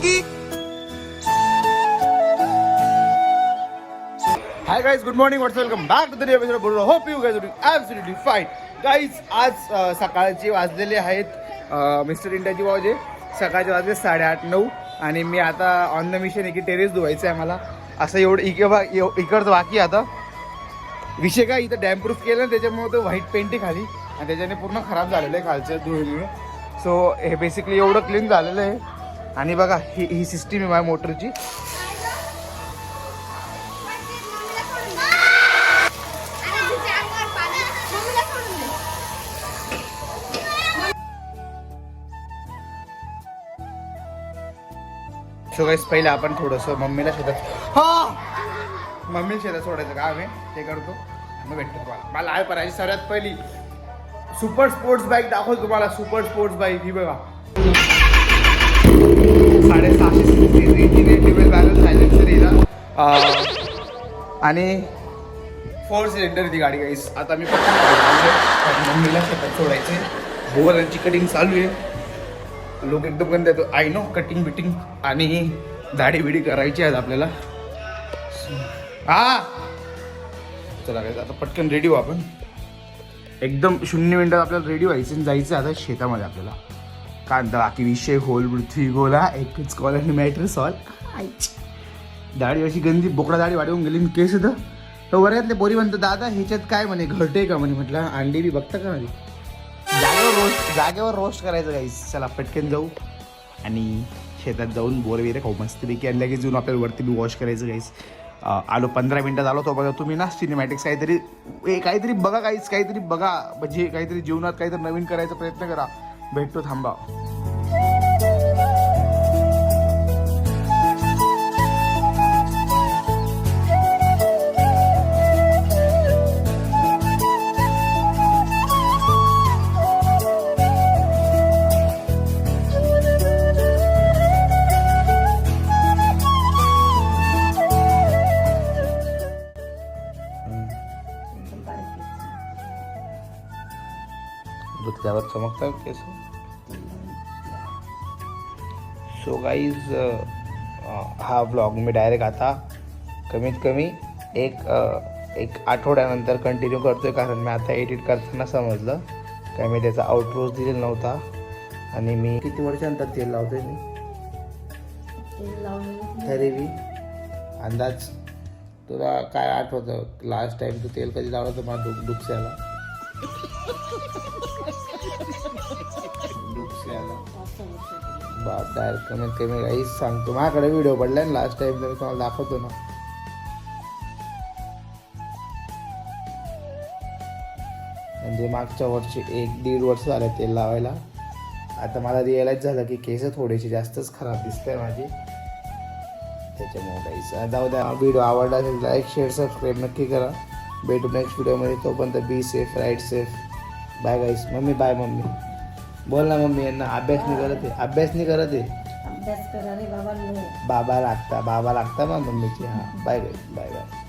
की. Hi guys, good morning, what's welcome back to the new episode. बोललो hope you guys are doing absolutely fine. Guys आज सकाळचे वाजलेले आहेत mister इंडियाची वाजे सकाळचे वाजले 8:30-9 आणि मी आता ऑन द मिशन आहे की टेरेस धुवायचं आहे मला. असं एवढं इकडचं बाकी आता विषय काय, इथं डॅम प्रूफ केलं ना त्याच्यामुळे तो व्हाईट पेंट आहे खाली आणि त्याच्याने पूर्ण खराब झालेलं आहे खालचं धुळीमुळे. सो हे बेसिकली एवढं क्लीन झालेलं आहे. आणि बघा ही सिस्टीम आहे माझ्या मोटरची. सो गाइस पहिले आपण थोडंसं मम्मीला शेतात सोडायचं काम आहे ते करतो. मग भेटतो तुम्हाला. मला आहे करायची सर्वात पहिली सुपर स्पोर्ट्स बाईक दाखवतो तुम्हाला. सुपर स्पोर्ट्स बाईक ही बघा 650 ड्युअल बॅलन्स सायलेन्सर हिला आणि 4 सिलेंडर ती गाडी. गाईस आता मी मम्मीला शेतात सोडायचे. बोलांची कटिंग चालू आहे. लोक एकदम गंद येतो आय नो. कटिंग बिटिंग आणि दाढी बिडी करायची आहेत आपल्याला. हा चला काय आता पटकन रेडी हो आपण. एकदम 0 मिनिटात आपल्याला रेडी व्हायचं आणि जायचं आता शेतामध्ये आपल्याला. कांदा बाकी विषय होल पृथ्वी गोला एकच कॉल आणि मॅटर सॉल्व. दाढी अशी गंदी बोकडा दाढी वाढवून गेली केस येतं. तर वर्गातले पोरी म्हणतात दादा ह्याच्यात काय म्हणे घरटे का म्हणे. म्हटलं अंडी बी बघता का म्हणे. जागेवर रोस्ट करायचं गाईस. चला पटकन जाऊ आणि शेतात जाऊन बोर वगैरे खाऊ मस्तपैकी. आणि लगेच जाऊन आपल्याला वरती बी वॉश करायचं गाईस. आलो 15 मिनिटात आलो तो बघा तुम्ही ना सिनेमॅटिक्स काहीतरी बघा गाईस. काहीतरी बघा म्हणजे काहीतरी जीवनात काहीतरी नवीन करायचा प्रयत्न करा. भेटतो थांबा. त्यावर चमकतात केस. सो गाईज हा व्लॉग मी डायरेक्ट आता कमीत कमी एक आठवड्यानंतर कंटिन्यू करतोय. कारण मी आता एडिट करताना समजलं काय मी त्याचा आउटरोज दिलेला नव्हता. आणि मी किती वर्षानंतर तेल लावतोय मी तरी बी अंदाज तुला काय आठवतं लास्ट टाइम तू तेल कधी लावलं होतं मला डुकस्याला. बाप डायरेक्ट कमीत कमी काहीच सांगतो. माझ्याकडे व्हिडिओ पडलाय ना लास्ट टाइम तर तुम्हाला दाखवतो ना. म्हणजे मागच्या वर्षी 1-1.5 वर्ष झाले तेल लावायला. आता मला रिअलाइज झालं की केस थोडेसे जास्तच खराब दिसत आहे माझी. त्याच्यामुळे काहीच जाऊ द्या. व्हिडिओ आवडला असेल लाईक शेअर सबस्क्राईब नक्की करा. भेटू नेक्स्ट व्हिडिओमध्ये. तोपर्यंत be safe right safe. Bye guys. Mummy bye. Mummy बोल ना मम्मी. यांना अभ्यास नाही करत आहे. अभ्यास करा रे बाबा. बाबा लागता मग मम्मीची. हां बाय गाईस. Bye bye.